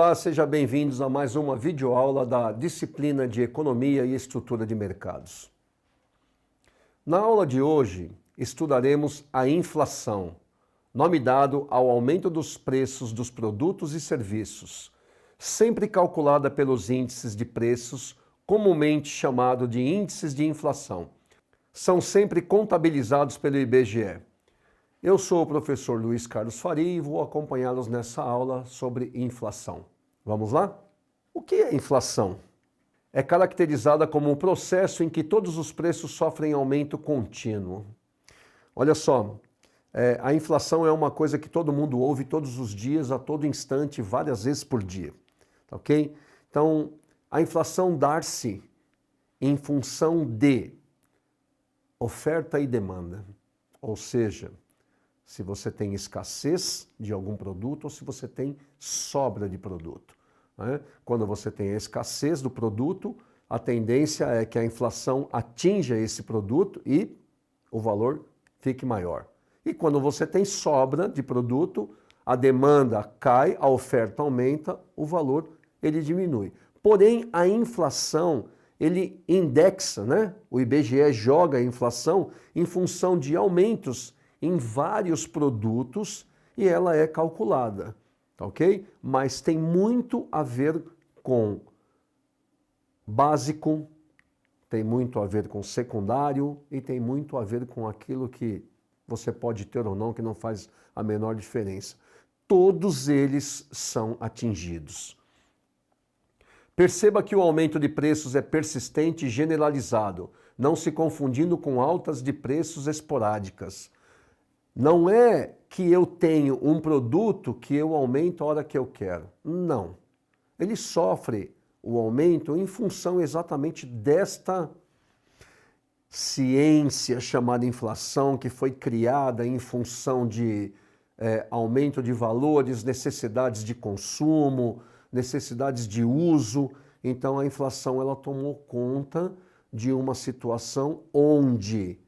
Olá, sejam bem-vindos a mais uma videoaula da disciplina de Economia e Estrutura de Mercados. Na aula de hoje, estudaremos a inflação, nome dado ao aumento dos preços dos produtos e serviços, sempre calculada pelos índices de preços, comumente chamado de índices de inflação. São sempre contabilizados pelo IBGE. Eu sou o professor Luiz Carlos Faria e vou acompanhá-los nessa aula sobre inflação. Vamos lá? O que é inflação? É caracterizada como um processo em que todos os preços sofrem aumento contínuo. Olha só, a inflação é uma coisa que todo mundo ouve todos os dias, a todo instante, várias vezes por dia. Ok? Então, a inflação dá-se em função de oferta e demanda. Ou seja, se você tem escassez de algum produto ou se você tem sobra de produto. Né? Quando você tem a escassez do produto, a tendência é que a inflação atinja esse produto e o valor fique maior. E quando você tem sobra de produto, a demanda cai, a oferta aumenta, o valor ele diminui. Porém, a inflação, ele indexa, né? O IBGE joga a inflação em função de aumentos em vários produtos e ela é calculada, ok? Mas tem muito a ver com básico, tem muito a ver com secundário e tem muito a ver com aquilo que você pode ter ou não, que não faz a menor diferença. Todos eles são atingidos. Perceba que o aumento de preços é persistente e generalizado, não se confundindo com altas de preços esporádicas. Não é que eu tenho um produto que eu aumento a hora que eu quero. Não. Ele sofre o aumento em função exatamente desta ciência chamada inflação, que foi criada em função de aumento de valores, necessidades de consumo, necessidades de uso. Então a inflação ela tomou conta de uma situação onde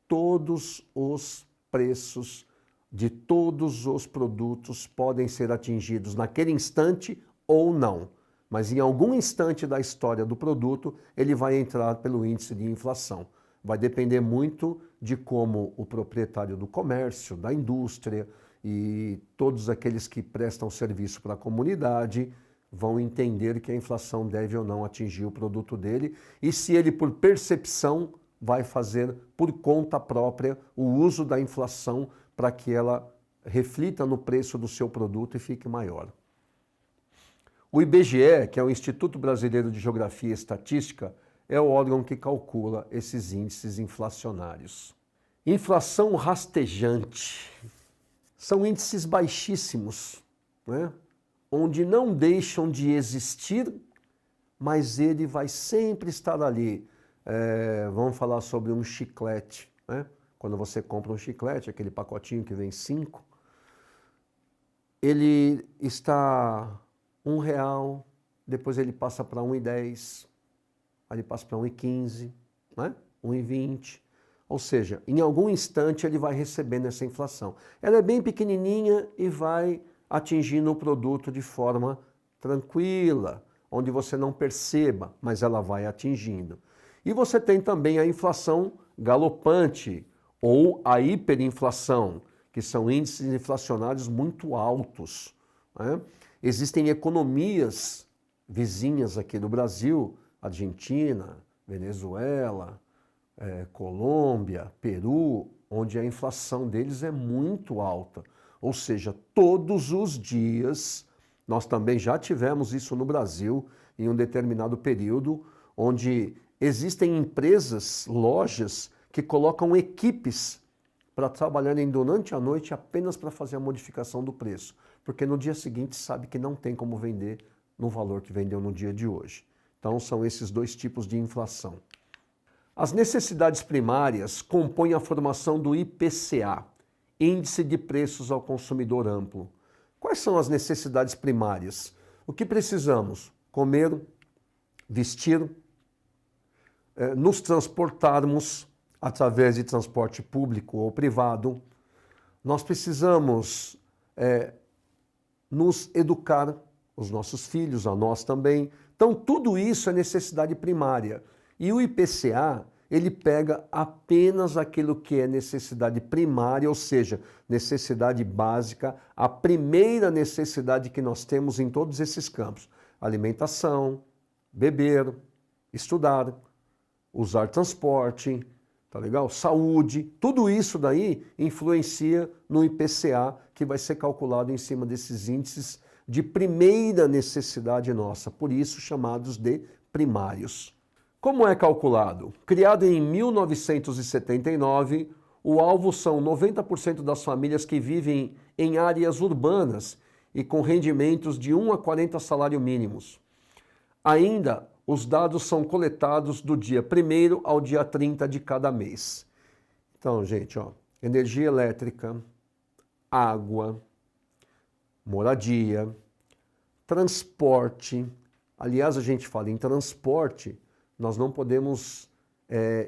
todos os preços de todos os produtos podem ser atingidos naquele instante ou não. Mas em algum instante da história do produto, ele vai entrar pelo índice de inflação. Vai depender muito de como o proprietário do comércio, da indústria e todos aqueles que prestam serviço para a comunidade vão entender que a inflação deve ou não atingir o produto dele e se ele, por percepção, vai fazer por conta própria o uso da inflação para que ela reflita no preço do seu produto e fique maior. O IBGE, que é o Instituto Brasileiro de Geografia e Estatística, é o órgão que calcula esses índices inflacionários. Inflação rastejante. São índices baixíssimos, né? Onde não deixam de existir, mas ele vai sempre estar ali. Vamos falar sobre um chiclete, né? Quando você compra um chiclete, aquele pacotinho que vem 5, ele está R$1, depois ele passa para R$1,10, aí ele passa para R$1,15, né? R$1,20. Ou seja, em algum instante ele vai recebendo essa inflação. Ela é bem pequenininha e vai atingindo o produto de forma tranquila, onde você não perceba, mas ela vai atingindo. E você tem também a inflação galopante ou a hiperinflação, que são índices inflacionários muito altos, né? Existem economias vizinhas aqui do Brasil, Argentina, Venezuela, Colômbia, Peru, onde a inflação deles é muito alta. Ou seja, todos os dias, nós também já tivemos isso no Brasil, em um determinado período, onde existem empresas, lojas, que colocam equipes para trabalharem durante a noite apenas para fazer a modificação do preço. Porque no dia seguinte sabe que não tem como vender no valor que vendeu no dia de hoje. Então são esses dois tipos de inflação. As necessidades primárias compõem a formação do IPCA, Índice de Preços ao Consumidor Amplo. Quais são as necessidades primárias? O que precisamos? Comer, vestir, nos transportarmos através de transporte público ou privado. Nós precisamos nos educar, os nossos filhos, a nós também. Então, tudo isso é necessidade primária. E o IPCA, ele pega apenas aquilo que é necessidade primária, ou seja, necessidade básica, a primeira necessidade que nós temos em todos esses campos: alimentação, beber, estudar, usar transporte, tá legal? Saúde, tudo isso daí influencia no IPCA, que vai ser calculado em cima desses índices de primeira necessidade nossa, por isso chamados de primários. Como é calculado? Criado em 1979, o alvo são 90% das famílias que vivem em áreas urbanas e com rendimentos de 1 a 40 salários mínimos. Ainda, os dados são coletados do dia 1º ao dia 30 de cada mês. Então, gente, ó, energia elétrica, água, moradia, transporte. Aliás, a gente fala em transporte, nós não podemos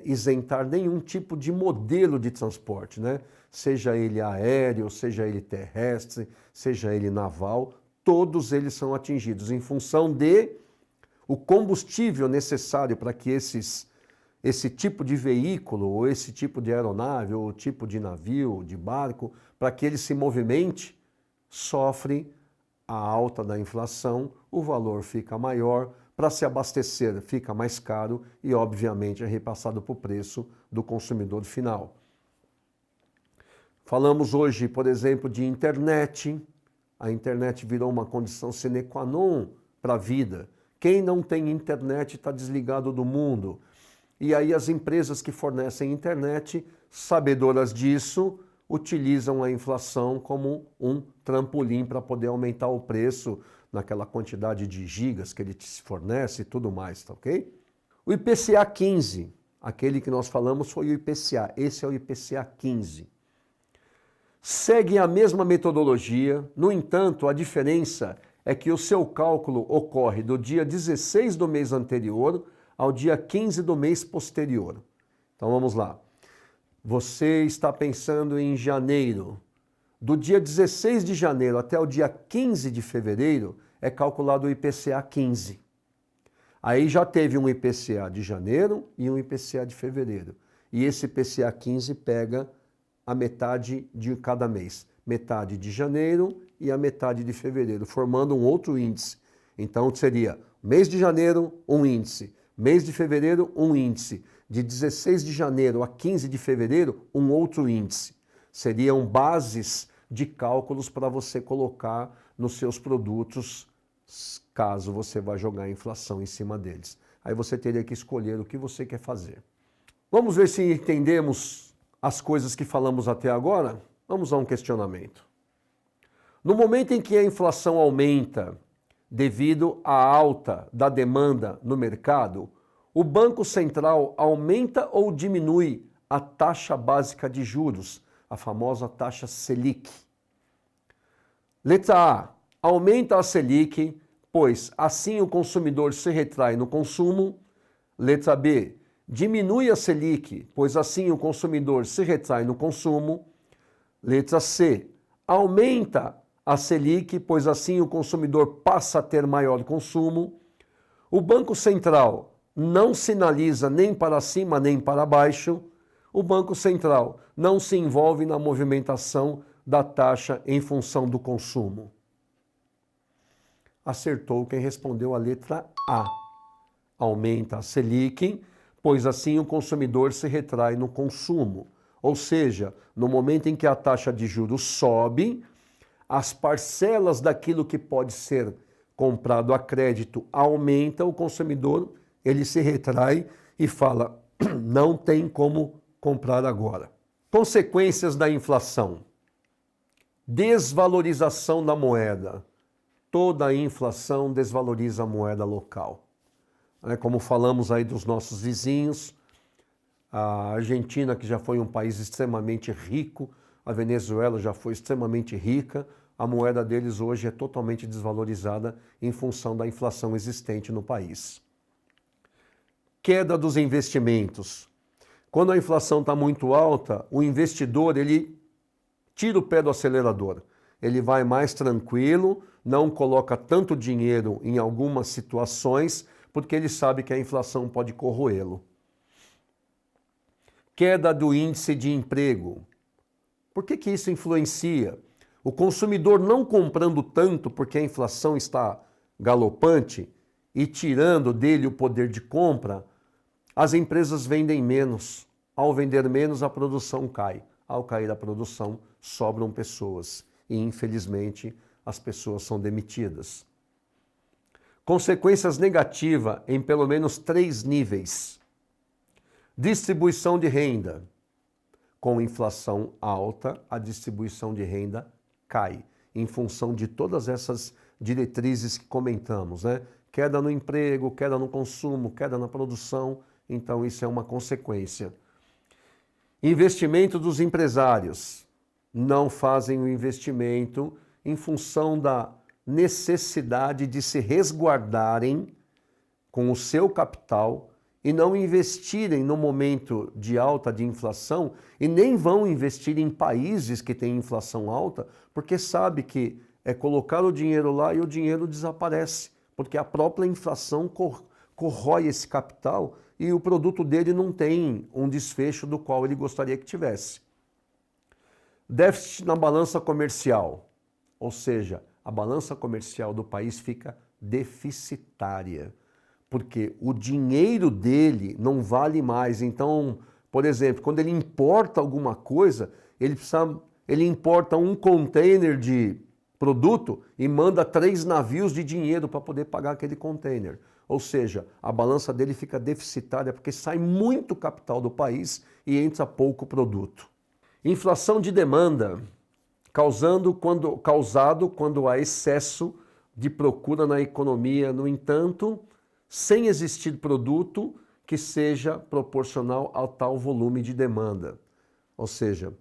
isentar nenhum tipo de modelo de transporte, né? Seja ele aéreo, seja ele terrestre, seja ele naval, todos eles são atingidos em função de o combustível necessário para que esse tipo de veículo, ou esse tipo de aeronave, ou tipo de navio, de barco, para que ele se movimente, sofre a alta da inflação, o valor fica maior, para se abastecer fica mais caro e, obviamente, é repassado para o preço do consumidor final. Falamos hoje, por exemplo, de internet. A internet virou uma condição sine qua non para a vida. Quem não tem internet está desligado do mundo. E aí as empresas que fornecem internet, sabedoras disso, utilizam a inflação como um trampolim para poder aumentar o preço naquela quantidade de gigas que ele te fornece e tudo mais, tá ok? O IPCA 15, aquele que nós falamos foi o IPCA, esse é o IPCA 15. Segue a mesma metodologia, no entanto, a diferença é que o seu cálculo ocorre do dia 16 do mês anterior ao dia 15 do mês posterior. Então vamos lá. Você está pensando em janeiro. Do dia 16 de janeiro até o dia 15 de fevereiro é calculado o IPCA 15. Aí já teve um IPCA de janeiro e um IPCA de fevereiro. E esse IPCA 15 pega a metade de cada mês. Metade de janeiro e a metade de fevereiro, formando um outro índice. Então seria mês de janeiro, um índice. Mês de fevereiro, um índice. De 16 de janeiro a 15 de fevereiro, um outro índice. Seriam bases de cálculos para você colocar nos seus produtos, caso você vá jogar a inflação em cima deles. Aí você teria que escolher o que você quer fazer. Vamos ver se entendemos as coisas que falamos até agora? Vamos a um questionamento. No momento em que a inflação aumenta devido à alta da demanda no mercado, o Banco Central aumenta ou diminui a taxa básica de juros, a famosa taxa Selic. Letra A. Aumenta a Selic, pois assim o consumidor se retrai no consumo. Letra B. Diminui a Selic, pois assim o consumidor se retrai no consumo. Letra C. Aumenta a Selic, pois assim o consumidor passa a ter maior consumo. O Banco Central não sinaliza nem para cima nem para baixo. O Banco Central não se envolve na movimentação da taxa em função do consumo. Acertou quem respondeu a letra A. Aumenta a Selic, pois assim o consumidor se retrai no consumo. Ou seja, no momento em que a taxa de juros sobe, as parcelas daquilo que pode ser comprado a crédito aumenta, o consumidor ele se retrai e fala, não tem como comprar agora. Consequências da inflação. Desvalorização da moeda. Toda a inflação desvaloriza a moeda local. Como falamos aí dos nossos vizinhos, a Argentina, que já foi um país extremamente rico, a Venezuela já foi extremamente rica, a moeda deles hoje é totalmente desvalorizada em função da inflação existente no país. Queda dos investimentos. Quando a inflação está muito alta, o investidor ele tira o pé do acelerador. ele vai mais tranquilo, não coloca tanto dinheiro em algumas situações, porque ele sabe que a inflação pode corroê-lo. Queda do índice de emprego. Por que isso influencia? O consumidor não comprando tanto porque a inflação está galopante e tirando dele o poder de compra, as empresas vendem menos. Ao vender menos, a produção cai. Ao cair a produção, sobram pessoas. E, infelizmente, as pessoas são demitidas. Consequências negativas em pelo menos 3 níveis. Distribuição de renda. Com inflação alta, a distribuição de renda cai, em função de todas essas diretrizes que comentamos, né? Queda no emprego, queda no consumo, queda na produção, então isso é uma consequência. Investimento dos empresários. Não fazem o investimento em função da necessidade de se resguardarem com o seu capital e não investirem no momento de alta de inflação e nem vão investir em países que têm inflação alta, porque sabe que é colocar o dinheiro lá e o dinheiro desaparece, porque a própria inflação corrói esse capital e o produto dele não tem um desfecho do qual ele gostaria que tivesse. Déficit na balança comercial, ou seja, a balança comercial do país fica deficitária, porque o dinheiro dele não vale mais. Então, por exemplo, quando ele importa alguma coisa, ele importa um container de produto e manda 3 navios de dinheiro para poder pagar aquele container. Ou seja, a balança dele fica deficitária porque sai muito capital do país e entra pouco produto. Inflação de demanda, causado quando há excesso de procura na economia. No entanto, sem existir produto que seja proporcional ao tal volume de demanda. Ou seja,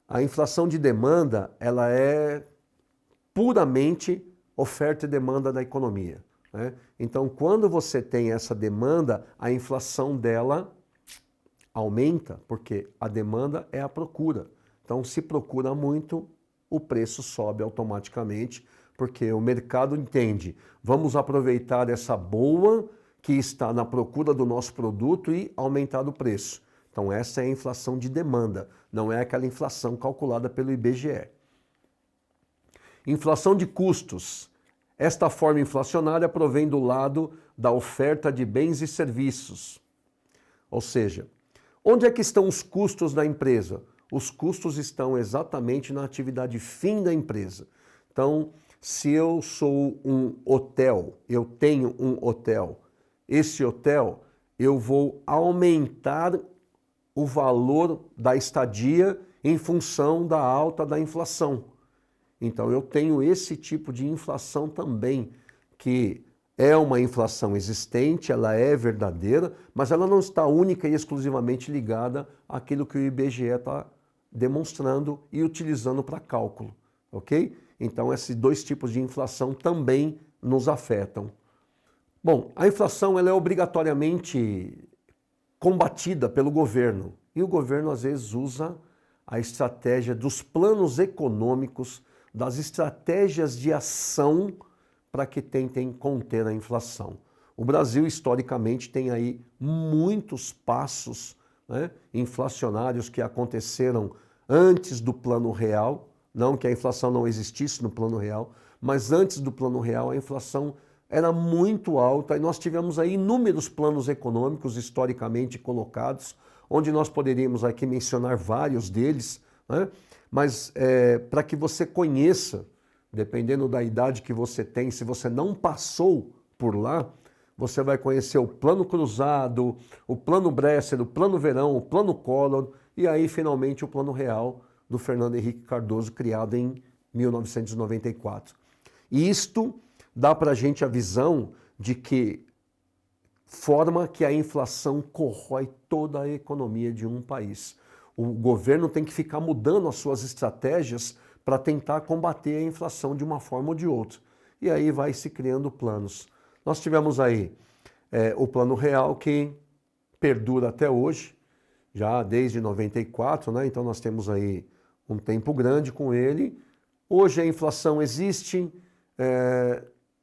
a inflação de demanda, ela é puramente oferta e demanda da economia, né? Então, quando você tem essa demanda, a inflação dela aumenta, porque a demanda é a procura. Então, se procura muito, o preço sobe automaticamente, porque o mercado entende, vamos aproveitar essa boa que está na procura do nosso produto e aumentar o preço. Então essa é a inflação de demanda, não é aquela inflação calculada pelo IBGE. Inflação de custos. Esta forma inflacionária provém do lado da oferta de bens e serviços. Ou seja, onde é que estão os custos da empresa? Os custos estão exatamente na atividade fim da empresa. Então, se eu sou um hotel, eu tenho um hotel, esse hotel eu vou aumentar o valor da estadia em função da alta da inflação. Então eu tenho esse tipo de inflação também, que é uma inflação existente, ela é verdadeira, mas ela não está única e exclusivamente ligada àquilo que o IBGE está demonstrando e utilizando para cálculo, ok? Então esses 2 tipos de inflação também nos afetam. Bom, a inflação ela é obrigatoriamente combatida pelo governo e o governo às vezes usa a estratégia dos planos econômicos, das estratégias de ação para que tentem conter a inflação. O Brasil historicamente tem aí muitos passos, né, inflacionários que aconteceram antes do Plano Real, não que a inflação não existisse no Plano Real, mas antes do Plano Real a inflação era muito alta e nós tivemos aí inúmeros planos econômicos historicamente colocados, onde nós poderíamos aqui mencionar vários deles, né? Mas para que você conheça, dependendo da idade que você tem, se você não passou por lá, você vai conhecer o Plano Cruzado, o Plano Bresser, o Plano Verão, o Plano Collor e aí finalmente o Plano Real do Fernando Henrique Cardoso, criado em 1994. E isto dá para a gente a visão de que forma que a inflação corrói toda a economia de um país. O governo tem que ficar mudando as suas estratégias para tentar combater a inflação de uma forma ou de outra. E aí vai se criando planos. Nós tivemos aí o Plano Real que perdura até hoje, já desde 94, né? Então nós temos aí um tempo grande com ele, Hoje a inflação existe,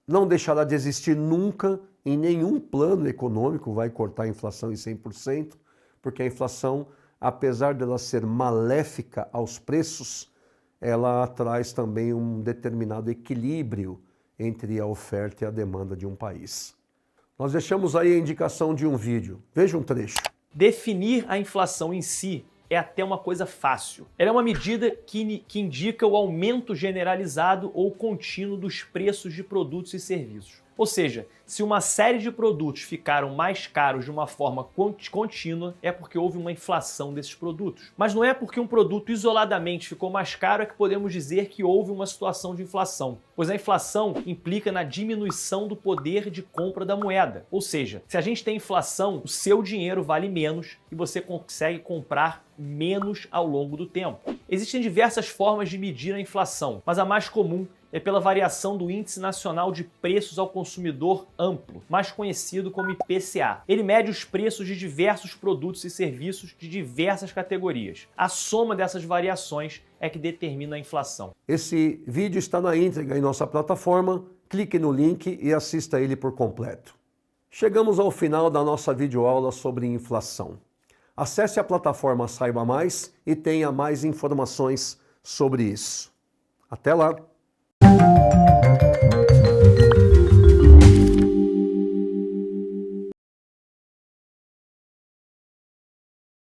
não deixará de existir nunca, em nenhum plano econômico vai cortar a inflação em 100%, porque a inflação, apesar dela ser maléfica aos preços, ela traz também um determinado equilíbrio entre a oferta e a demanda de um país. Nós deixamos aí a indicação de um vídeo. Veja um trecho. Definir a inflação em si é até uma coisa fácil. Ela é uma medida que indica o aumento generalizado ou contínuo dos preços de produtos e serviços. Ou seja, se uma série de produtos ficaram mais caros de uma forma contínua, é porque houve uma inflação desses produtos. Mas não é porque um produto isoladamente ficou mais caro é que podemos dizer que houve uma situação de inflação, pois a inflação implica na diminuição do poder de compra da moeda. Ou seja, se a gente tem inflação, o seu dinheiro vale menos e você consegue comprar menos ao longo do tempo. Existem diversas formas de medir a inflação, mas a mais comum é pela variação do Índice Nacional de Preços ao Consumidor Amplo, mais conhecido como IPCA. Ele mede os preços de diversos produtos e serviços de diversas categorias. A soma dessas variações é que determina a inflação. Esse vídeo está na íntegra em nossa plataforma, clique no link e assista ele por completo. Chegamos ao final da nossa videoaula sobre inflação. Acesse a plataforma Saiba Mais e tenha mais informações sobre isso. Até lá!